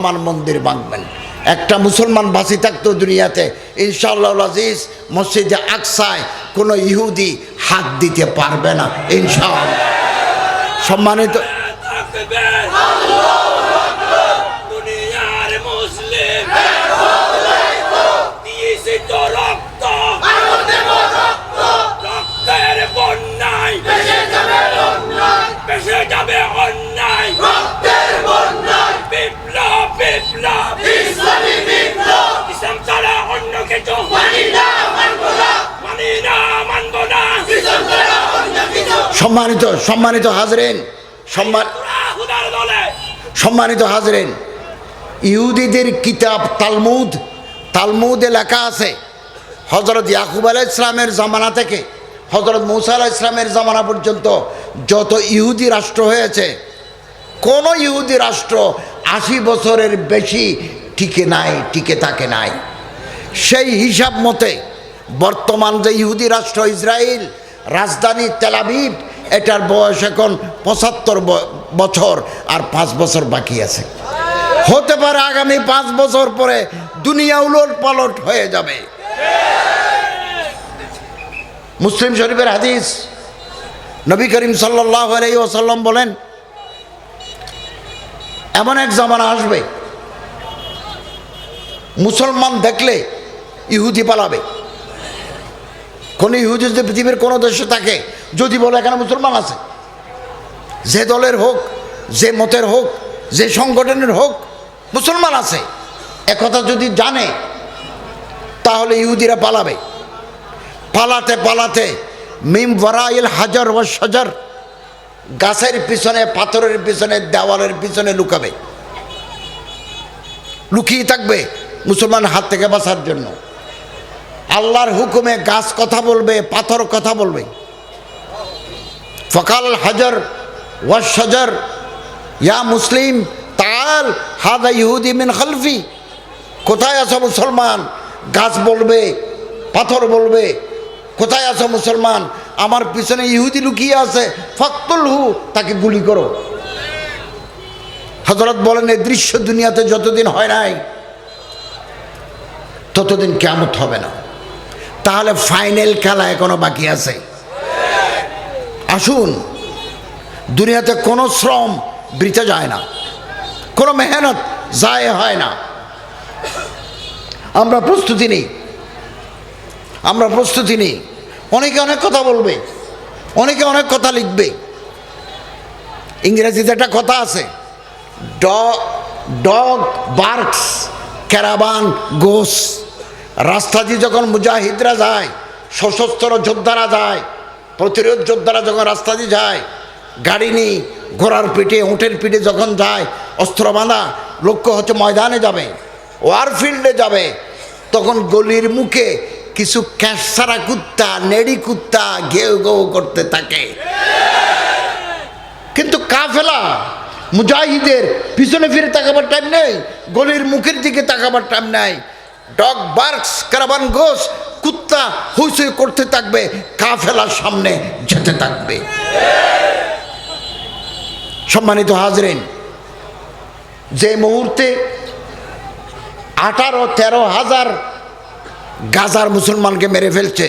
আমার মন্দির ভাঙবেন। একটা মুসলমান বাঁচি থাকতো দুনিয়াতে ইনশাআল্লাহ আজিজ মসজিদে আকসায় কোনো ইহুদি হাত দিতে পারবে না ইনশাআল্লাহ। সম্মানিত দুনিয়ার মুসলিম দিয়েছে তো রক্ত, রক্তের বন্যায় ভেসে যাবে অন্যায়, বিপ্লব বিপ্লব ইসলাম ছাড়া অন্য কিছু মানি না মানব না। সম্মানিত হাজরেন, সম্মানিত হাজরেন, ইহুদিদের কিতাব তালমুদে লেখা আছে হযরত ইয়াকুব আলাইহিস সালামের জামানা থেকে হযরত মূসা আলাইহিস সালামের জামানা পর্যন্ত যত ইহুদি রাষ্ট্র হয়েছে, কোন ইহুদি রাষ্ট্র 80 বছরের বেশি টিকে থাকে নাই। সেই হিসাব মতে বর্তমান যে ইহুদি রাষ্ট্র ইসরায়েল, রাজধানী তেল আবিব, এটার বয়স এখন 75 বছর আর 5 বছর বাকি আছে। হতে পারে আগামী 5 বছর পরে দুনিয়া উলট পালট হয়ে যাবে। মুসলিম শরীফের হাদিস, নবী করিম সাল্লাল্লাহু আলাইহি ওয়াসাল্লাম বলেন, এমন এক জামানা আসবে মুসলমান দেখলে ইহুদি পালাবে। কোন ইহুদি যদি পৃথিবীর কোনো দেশে থাকে, যদি বলে এখানে মুসলমান আছে, যে দলের হোক, যে মতের হোক, যে সংগঠনের হোক, মুসলমান আছে, একথা যদি জানে, তাহলে ইহুদিরা পালাবে। পালাতে পালাতে মিম ওয়ারাইল হাজার ওয়া শাজার, গাছের পিছনে, পাথরের পিছনে, দেওয়ালের পিছনে লুকিয়ে থাকবে মুসলমান হাত থেকে বাঁচার জন্য। আল্লাহর হুকুমে গাছ কথা বলবে, পাথর কথা বলবে। ফকাল হাজার ওয়া শাজার ইয়া মুসলিম তাল হাদা ইহুদি মিন খালফি, কোথায় আছো মুসলমান? গাছ বলবে, পাথর বলবে, কোথায় আছো মুসলমান? আমার পিছনে ইহুদি লুকিয়ে আছে, ফাকতুলহু, তাকে গুলি করো। হযরত বলেন, এই দৃশ্য দুনিয়াতে যতদিন হয় নাই ততদিন কিয়ামত হবে না। তাহলে ফাইনাল খেলা এখনো বাকি আছে। আসুন, দুনিয়াতে কোনো শ্রম বৃথা যায় না, কোনো মেহনত যায় হয় না। আমরা প্রস্তুতি নেই। অনেকে অনেক কথা বলবে, অনেকে অনেক কথা লিখবে। ইংরেজিতে একটা কথা আছে, ডগ বার্কস ক্যারাভান গোস। রাস্তা দিয়ে যখন মুজাহিদরা যায়, সশস্ত্র যোদ্ধারা যায়, প্রতিরোধ যোদ্ধারা যখন রাস্তা দিয়ে যায়, গাড়ি নিয়ে ঘোড়ার পিঠে, উটের পিঠে যখন যায়, অস্ত্র বাঁধা, লক্ষ্য হচ্ছে ময়দানে যাবে, ওয়ারফিল্ডে যাবে, তখন গলির মুখে কিছু ক্যাঁসারা কুত্তা, নেড়ি কুত্তা ঘেউ ঘেউ করতে থাকে। কিন্তু কাফেলা মুজাহিদের পিছনে ফিরে তাকাবার টাইম নেই, গলির মুখের দিকে তাকাবার টাইম নাই। ডগ বার্কস ক্যারাভান গোস, কুত্তা হুইসুই করতে থাকবে, কাফেলার সামনে যেতে থাকবে। সম্মানিত হাজরিন, যে মুহূর্তে 18-13 হাজার গাজার মুসলমানকে মেরে ফেলছে,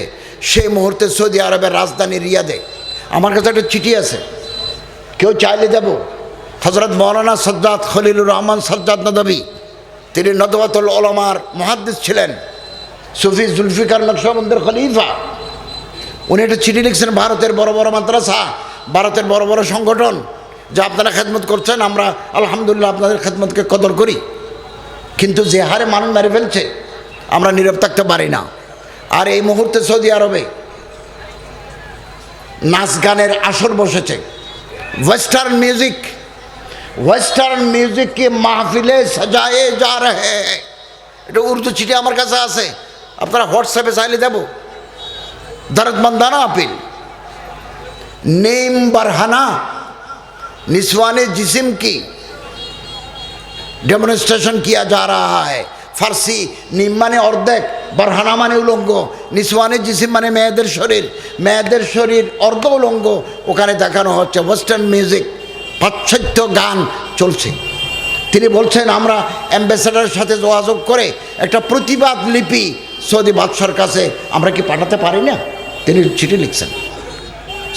সেই মুহূর্তে সৌদি আরবের রাজধানী রিয়াদে আমার কাছে একটা চিঠি আছে, কেউ চাইলে দেব। হযরত মৌলানা সাজ্জাদ খলিলুর রহমান সাজ্জাদ নদভী, তিনি নদওয়াতুল উলামার মুহাদ্দিস ছিলেন, সুফি জুলফিকার নকশবন্দের খলিফা। উনি একটা চিঠি লিখছেন ভারতের বড় বড় মাদ্রাসা, ভারতের বড় বড় সংগঠন, যা আপনারা খেদমত করছেন, আমরা আলহামদুলিল্লাহ আপনাদের খেদমতকে কদর করি। কিন্তু যে হারে মানুষ মেরে ফেলছে, আমরা নীরব থাকতে পারি না। আর এই মুহূর্তে সৌদি আরবে নাচ গানের আসর বসেছে। वेस्टर्न म्यूजिक के महफिले सजाए जा रहे हैं। এটা উর্দু চিঠি আমার কাছে আছে, আপনারা হোয়াটসঅ্যাপে চাইলে দেব। दर्दमंदाना अपील, नीम बरहना निस्वाने जिस्म की डेमोन्स्ट्रेशन किया जा रहा है। ফার্সি নিম মানে অর্ধেক, বারহানা মানে উলঙ্গ, নিসওয়ানে জিসিম মানে মেয়েদের শরীর অর্ধ উলঙ্গ। ওখানে দেখানো হচ্ছে ওয়েস্টার্ন মিউজিক, পাশ্চাত্য গান চলছে। তিনি বলছেন আমরা অ্যাম্বাসেডারের সাথে যোগাযোগ করে একটা প্রতিবাদ লিপি সৌদি বাদশার কাছে আমরা কি পাঠাতে পারি না? তিনি চিঠি লিখছেন।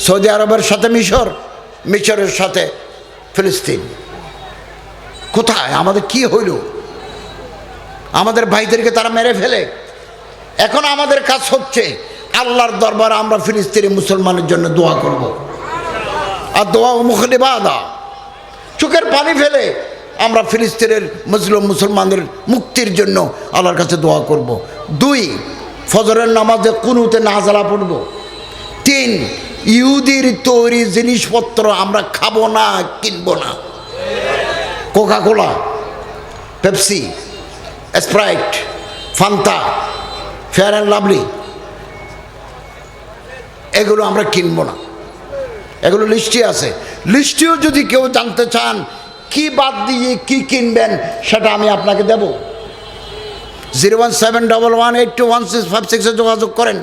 সৌদি আরবের সাথে মিশর, মিশরের সাথে ফিলিস্তিন। কোথায় আমাদের কি হইল? আমাদের ভাইদেরকে তারা মেরে ফেলে। এখন আমাদের কাজ হচ্ছে আল্লাহর দরবারে আমরা ফিলিস্তিনি মুসলমানের জন্য দোয়া করব। আর দোয়া মুখলিবাদা, চোখের পানি ফেলে আমরা ফিলিস্তিনের মুসলমানদের মুক্তির জন্য আল্লাহর কাছে দোয়া করব। 2, ফজরের নামাজে কুনুতে নাজালা পড়ব। 3, ইহুদির তৈরি জিনিসপত্র আমরা খাবো না, কিনবো না। Coca Cola, Pepsi, Sprite, Fanta, Fair and Lovely, এগুলো আমরা কিনবো না। এগুলো লিস্টে আছে। লিস্টেও যদি কেউ জানতে চান কি বাদ দিয়ে কি কিনবেন, সেটা আমি আপনাকে দেব। 01711821656 যোগাযোগ করেন,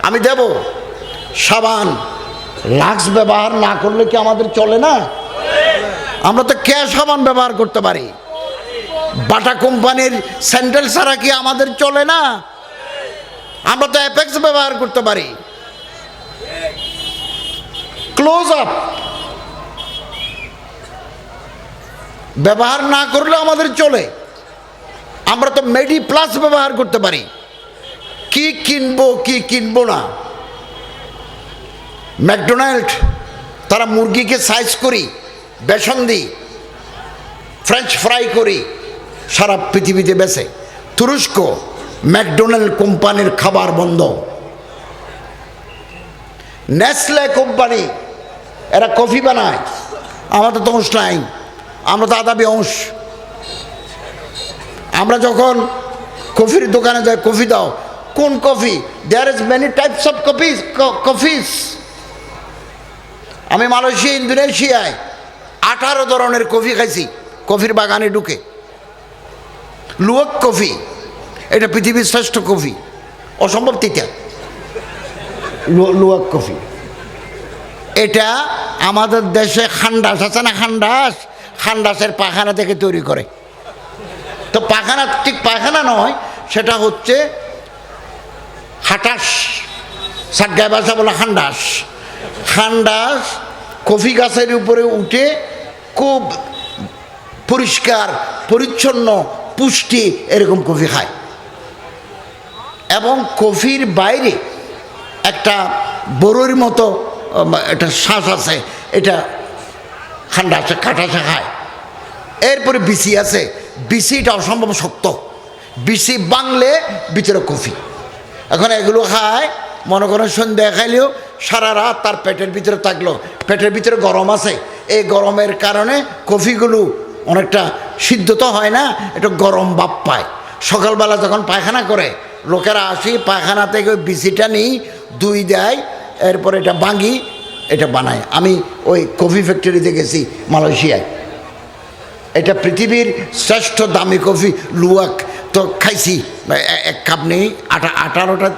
আমি দেব। সাবান, লাক্স ব্যবহার না করলে কি আমাদের চলে না? আমরা তো ক্যাশ সাবান ব্যবহার করতে পারি। বাটা কোম্পানির স্যান্ডেল ছাড়া কি আমাদের চলে না? আমরা তো অ্যাপেক্স ব্যবহার করতে পারি। ক্লোজ আপ ব্যবহার না করলে আমাদের চলে। আমরা তো মেডি প্লাস ব্যবহার করতে পারি। কি কিনবো কি কিনবো না? ম্যাকডোনাল্ড তারা মুরগিকে সাইজ করি, বেসন দিই, ফ্রেঞ্চ ফ্রাই করি, সারা পৃথিবীতে বেচে। তুরস্ক ম্যাকডোনাল্ড কোম্পানির খাবার বন্ধ। নেসলে কোম্পানি এরা কফি বানায়, আমাদের তো অংশ নাই, আমরা তো আদাবি অংশ। আমরা যখন কফির দোকানে যাই, কফি দাও, কোন coffee? There is many types of coffees. আমি মালয়েশিয়া, ইন্দোনেশিয়ায় 18 ধরনের কফি খাইছি কফির বাগানে ঢুকে। লুয়াক কফি, এটা পৃথিবীর শ্রেষ্ঠ কফি, অসম্ভব তিতা। লুয়াক কফি এটা আমাদের দেশে খান্ডাস আছে না, খান্ডাসের পায়খানা থেকে তৈরি করে। তো পায়খানা ঠিক পায়খানা নয়, সেটা হচ্ছে হাটাস, সাতগায় ভাষা বলে খান্ডাস। খান্ডাস কফি গাছের উপরে উঠে খুব পরিষ্কার পরিচ্ছন্ন পুষ্টি এরকম কফি খায়। এবং কফির বাইরে একটা বড়ির মতো একটা শ্বাস আছে, এটা খান্ডাসে কাটাসে খায়। এরপরে বিসি আছে, বিসিটা অসম্ভব শক্ত, বিসি বাংলে ভিতরে কফি। এখন এগুলো খায়, মনে করেন সন্ধ্যা খাইলেও সারা রাত তার পেটের ভিতরে থাকলো, পেটের ভিতরে গরম আছে, এই গরমের কারণে কফিগুলো অনেকটা সিদ্ধ তো হয় না, একটু গরম ভাব পায়। সকালবেলা যখন পায়খানা করে লোকেরা আসি, পায়খানা থেকে ওই বিসিটা নিই, দুই দেয়, এরপর এটা ভাঙি, এটা বানায়। আমি ওই কফি ফ্যাক্টরিতে গেছি মালয়েশিয়ায়, এটা পৃথিবীর শ্রেষ্ঠ দামি কফি লুয়াক। তো খাইছি, এক কাপ নেই, 18টা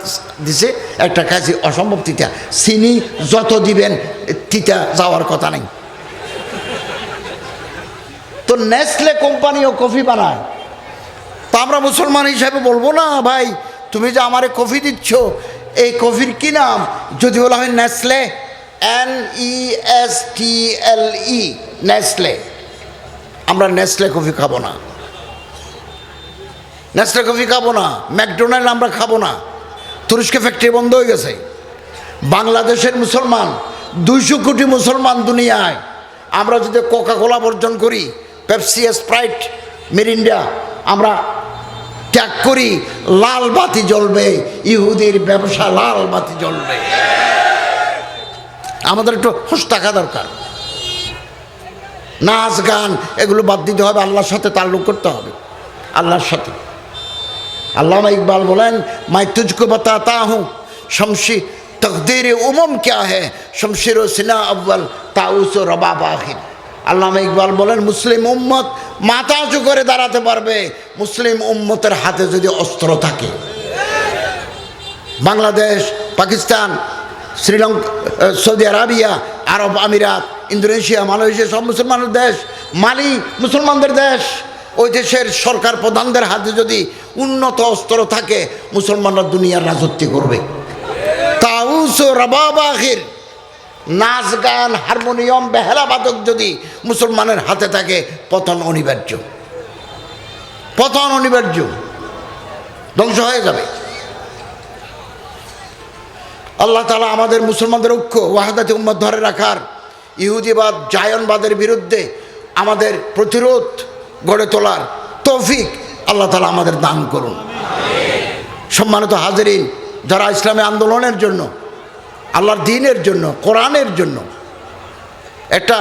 দিছে, একটা খাইছি, অসম্ভব তিতা। চিনি যত দিবেন তিতা যাওয়ার কথা নেই। তো নেসলে কোম্পানিও কফি বানায়। তা আমরা মুসলমান হিসাবে বলবো না, ভাই তুমি যে আমারে কফি দিচ্ছ, এই কফির কি নাম? যদি বলা হয় নেসলে, NESTLE, নেসলে, আমরা নেসলে কফি খাবো না, নেসলে কফি খাবো না। ম্যাকডোনাল্ড আমরা খাবো না। তুরস্ক ফ্যাক্টরি বন্ধ হয়ে গেছে। বাংলাদেশের মুসলমান 200 কোটি মুসলমান দুনিয়ায়, আমরা যদি কোকা কোলা বর্জন করি, পেপসি, স্প্রাইট, মিরিন্ডা আমরা ত্যাগ করি, লাল বাতি জ্বলবে, ইহুদির ব্যবসা লাল বাতি জ্বলবে। আমাদের একটু হুঁশ থাকা দরকার। নাচ গান এগুলো বাদ দিতে হবে, আল্লাহর সাথে তাল্লুক করতে হবে, আল্লাহর সাথে। আল্লামা ইকবাল বলেন, মাই তুঝকো বাতাতা হুঁ শমশি তকদীর উমম ক্যা হ্যায়, শমশির ও সিনা আব্বাল তাউস ও রবাব আখির। আল্লামা ইকবাল বলেন, মুসলিম উম্মত মাথা উঁচু করে দাঁড়াতে পারবে মুসলিম উম্মতের হাতে যদি অস্ত্র থাকে। বাংলাদেশ, পাকিস্তান, শ্রীলঙ্কা, সৌদি আরবিয়া, আরব আমিরাত, ইন্দোনেশিয়া, মালয়েশিয়া সব মুসলমানের দেশ। মালি মুসলমানদের দেশ। ওই দেশের সরকার প্রধানদের হাতে যদি উন্নত অস্ত্র থাকে, মুসলমানরা দুনিয়ার রাজত্ব করবে। তাউস ও রবাব আখির, নাচ গান, হারমোনিয়াম, বেহালা বাদক যদি মুসলমানের হাতে থাকে, পতন অনিবার্য, পতন অনিবার্য, ধ্বংস হয়ে যাবে। আল্লাহ তাআলা আমাদের মুসলমানদের ঐক্য ওয়াহদাতে উম্মত ধরে রাখার, ইহুদিবাদ জায়নবাদের বিরুদ্ধে আমাদের প্রতিরোধ গড়ে তোলার তৌফিক আল্লাহ তাআলা আমাদের দান করুন। সম্মানিত হাজিরিন, যারা ইসলামী আন্দোলনের জন্য, আল্লাহর দ্বীনের জন্য, কোরআনের জন্য, একটা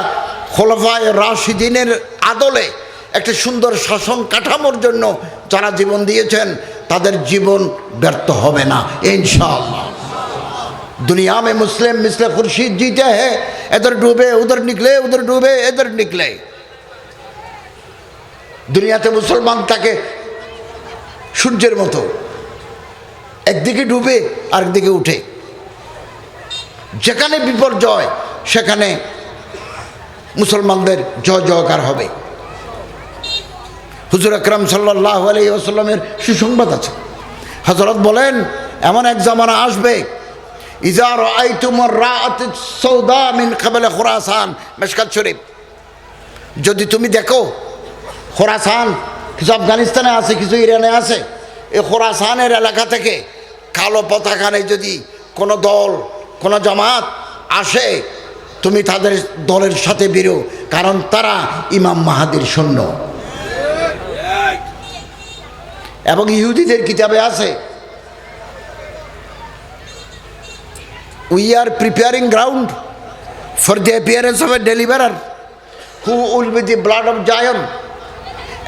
খোলাফায়ে রাশিদিনের আদলে একটা সুন্দর শাসন কাঠামোর জন্য যারা জীবন দিয়েছেন, তাদের জীবন ব্যর্থ হবে না ইনশাআল্লাহ। दुनिया में मुस्लिम मिसले खुर्शीद जीते हैं, इधर डूबे उधर निकले, उधर डूबे इधर निकले। দুনিয়াতে মুসলমান তাকে সূর্যের মতো, একদিকে ডুবে আরেকদিকে উঠে। যেখানে বিপর্যয় সেখানে মুসলমানদের জয় জয়কার হবে। হুজুর আকরাম সাল্লাল্লাহু আলাইহি ওয়াসাল্লামের সুসংবাদ আছে। হযরত বলেন, এমন এক জামানা আসবে, ইজা রাআইতুমুর রাআতিস সাউদা মিন ক্বাবলি খুরাসান, মিশকাত শরীফ। যদি তুমি দেখো, খোরাসান কিছু আফগানিস্তানে আছে, কিছু ইরানে আছে, এই খোরাসানের এলাকা থেকে কালো পতাকা নিয়ে যদি কোনো দল, কোনো জামাত আসে, তুমি তাদের দলের সাথে বেরো, কারণ তারা ইমাম মাহাদির সৈন্য। এবং ইহুদিদের কিতাবে আছে, we are preparing ground for the appearance of a deliverer who will be the blood of Zion.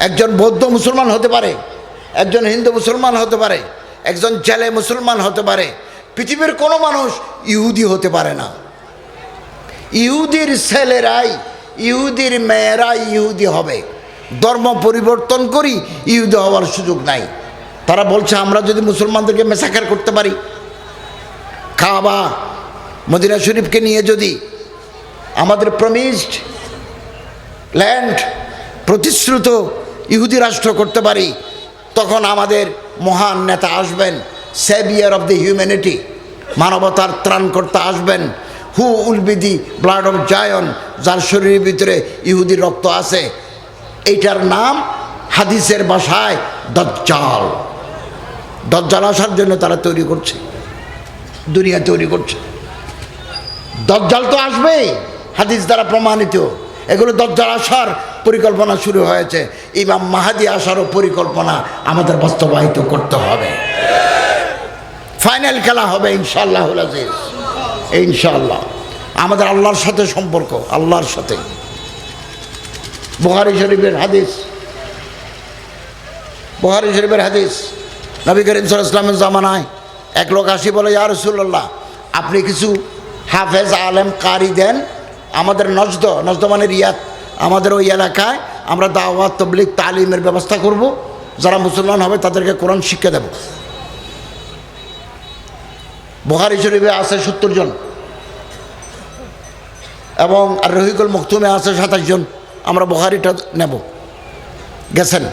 একজন বৌদ্ধ মুসলমান হতে পারে, একজন হিন্দু মুসলমান হতে পারে, একজন জেলে মুসলমান হতে পারে, পৃথিবীর কোনো মানুষ ইহুদি হতে পারে না। ইহুদির ছেলেরাই, ইহুদির মেয়েরাই ইহুদি হবে। ধর্ম পরিবর্তন করি ইহুদি হওয়ার সুযোগ নাই। তারা বলছে, আমরা যদি মুসলমানদেরকে মেসাকার করতে পারি, কাবা মদিনা শরীফকে নিয়ে যদি আমাদের প্রমিসড ল্যান্ড, প্রতিশ্রুত ইহুদি রাষ্ট্র করতে পারি, তখন আমাদের মহান নেতা আসবেন, সেভিয়ার অফ দ্য হিউম্যানিটি, মানবতার ত্রাণকর্তা আসবেন, who will be the blood of Zion, যার শরীরের ভিতরে ইহুদির রক্ত আছে। এইটার নাম হাদিসের ভাষায় দাজ্জাল। দাজ্জাল আসার জন্য তারা তৈরি করছে, দুনিয়া তৈরি করছে। দাজ্জাল তো আসবেই, হাদিস দ্বারা প্রমাণিত। এগুলো দাজ্জাল আসার পরিকল্পনা শুরু হয়েছে। ইমাম মাহাদি আসারও পরিকল্পনা আমাদের বাস্তবায়িত করতে হবে। ফাইনাল খেলা হবে ইনশাআল্লাহুল আজিজ, ইনশাআল্লাহ। আমাদের আল্লাহর সাথে সম্পর্ক, আল্লাহর সাথে। বুখারী শরীফের হাদিস, বুখারী শরীফের হাদিস, নবী করিম সাল্লাল্লাহু আলাইহি ওয়াসাল্লামের জামানায় এক লোক আসি বলে, ইয়া রাসূলুল্লাহ, আপনি কিছু হাফেজ আলেম কারি দেন আমাদের নজদ, নজদ মানে রিয়াদ, আমাদের ওই এলাকায় আমরা দাওয়াত তাবলীগ তালিমের ব্যবস্থা করব, যারা মুসলমান হবে তাদেরকে কোরআন শিক্ষা দেব। বুখারী শরীফে আছে 70 জন এবং আর রহিকুল মখতুমে আছে 27 জন। আমরা বুখারীটা নেব। গেছেন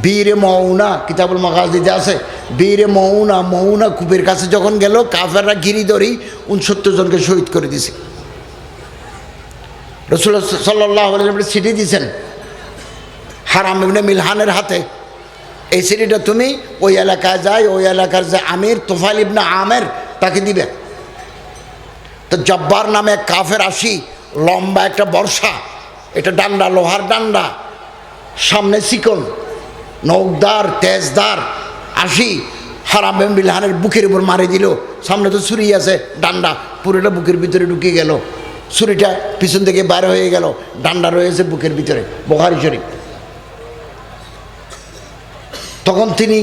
বীরে মৌনা, কিতাবুল মাগাজিতে আছে, বীরে মৌনা, মৌনা কূপের কাছে যখন গেল, কাফেররা ঘিরি ধরি 69 জনকে শহীদ করে দিছে। রাসূলুল্লাহ সাল্লাল্লাহু আলাইহি ওয়াসাল্লাম চিঠি দিয়েছেন হারাম ইবনে মিলহানের হাতে, এই চিঠিটা তুমি ওই এলাকায় যাই, ওই এলাকার যে আমির তুফাইল ইবনে আমের, তাকে দিবে। তো জব্বার নামে এক কাফের আসি, লম্বা একটা বর্ষা, এটা ডান্ডা, লোহার ডান্ডা, সামনে চিকন, নৌকদার, তেজদার, আসি হারাম ইবনে মিলহানের বুকের উপর মারি দিল। সামনে তো ছুরি আছে, ডান্ডা পুরোটা বুকের ভিতরে ঢুকে গেল, ছুরিটা পিছন থেকে বাইরে হয়ে গেল, ডান্ডা রয়েছে বুকের ভিতরে। বুখারী শরীফ। তখন তিনি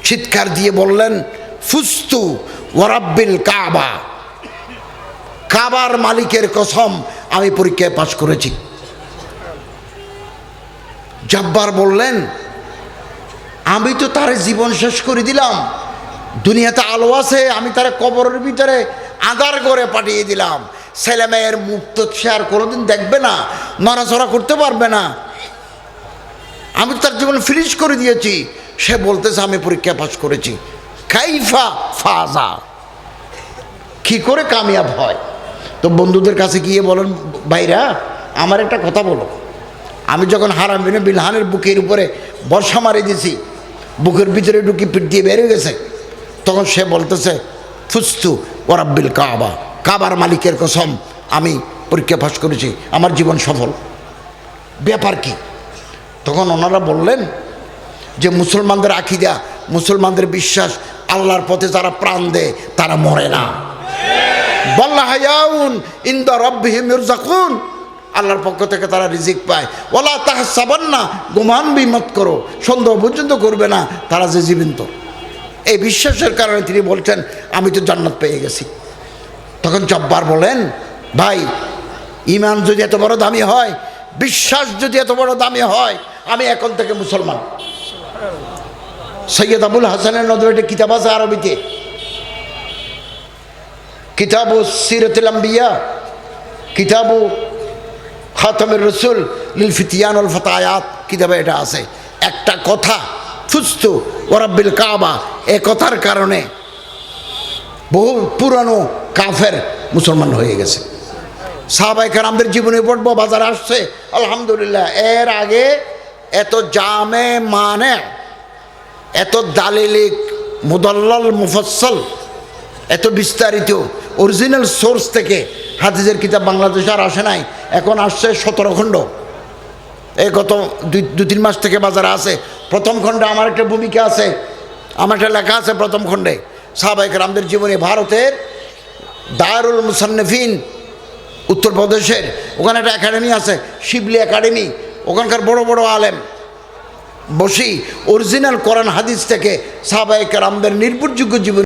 চিৎকার দিয়ে বললেন, ফুস্তু ওয়ারাব্বিল কাবা, কাবার মালিকের কসম, আমি পরীক্ষায় পাশ করেছি। জব্বার বললেন, আমি তো তার জীবন শেষ করে দিলাম, দুনিয়াতে আলো আছে, আমি তারা কবরের ভিতরে আধার করে পাঠিয়ে দিলাম। ছেলে মেয়ের মুখ তো সে আর কোনোদিন দেখবে না, নড়াচড়া করতে পারবে না। আমি তার জীবন ফিনিশ করে দিয়েছি। সে বলতেছে আমি পরীক্ষা পাস করেছি। কাইফা ফাজা, কি করে কামিয়াব হয়? তো বন্ধুদের কাছে গিয়ে বলেন, ভাইরা আমার একটা কথা বলো, আমি যখন হারাম বিন বিলহানের বুকের উপরে বর্ষা মারি দিয়েছি, বুকের ভিতরে ঢুকি পিঠ দিয়ে বেরিয়ে গেছে, তখন সে বলতেছে ফুস্তু ওরাব্বিল কাবা, কাবার মালিকের কসম আমি পরীক্ষা পাস করেছি, আমার জীবন সফল। ব্যাপার কি? তখন ওনারা বললেন যে মুসলমানদের আকিদা, মুসলমানদের বিশ্বাস, আল্লাহর পথে যারা প্রাণ দেয় তারা মরে না। বল্লা হায়াউন ইনদা রাব্বিহিম ইরযাকুন, আল্লাহর পক্ষ থেকে তারা রিজিক পায়। ওয়ালা তাহসাবান্না, গুমান বিমত করো, সন্দেহ পর্যন্ত করবে না তারা যে জীবন্ত। এই বিশ্বাসের কারণে তিনি বলছেন আমি তো জান্নাত পেয়ে গেছি। তখন জব্বার বলেন, ভাই ইমান যদি এত বড় দামি হয়, বিশ্বাস যদি এত বড় দামি হয়, আমি এখন থেকে মুসলমান। সৈয়দ আবুল হাসানের নদরে একটা কিতাব আছে আরবিতে, কিতাবু সিরাতুল আম্বিয়া, কিতাবু খাতামের রসুল লিল ফিতিয়ান ওয়াল ফাতায়াত, কিতাবে এটা আছে। একটা কথা ফুস্তু ওরাব্বিল কাবা, এ কথার কারণে বহু পুরানো কাফের মুসলমান হয়ে গেছে। সাহাবায়ে কেরামদের জীবনে পড়বো, বাজারে আসছে আলহামদুলিল্লাহ। এর আগে এত জামে মানে, এত দালিলিক, মুদাল্লাল, মুফাসসাল, এত বিস্তারিত অরিজিনাল সোর্স থেকে হাদিসের কিতাব বাংলাদেশে আর আসে নাই। এখন আসছে 17 খণ্ড। এই গত 2-3 মাস থেকে বাজারে আছে। প্রথম খণ্ডে আমার একটা ভূমিকা আছে, আমার একটা লেখা আছে প্রথম খণ্ডে সাহাবায়ে কেরামদের জীবনে। ভারতের দারুল মুসান্নিফিন উত্তরপ্রদেশের, ওখানে একটা একাডেমি আছে, শিবলি একাডেমি। ওখানকার বড় বড় আলেম বসি অরিজিনাল কোরআন হাদিস থেকে সাহাবায়ে কেরামদের নির্ভরযোগ্য জীবন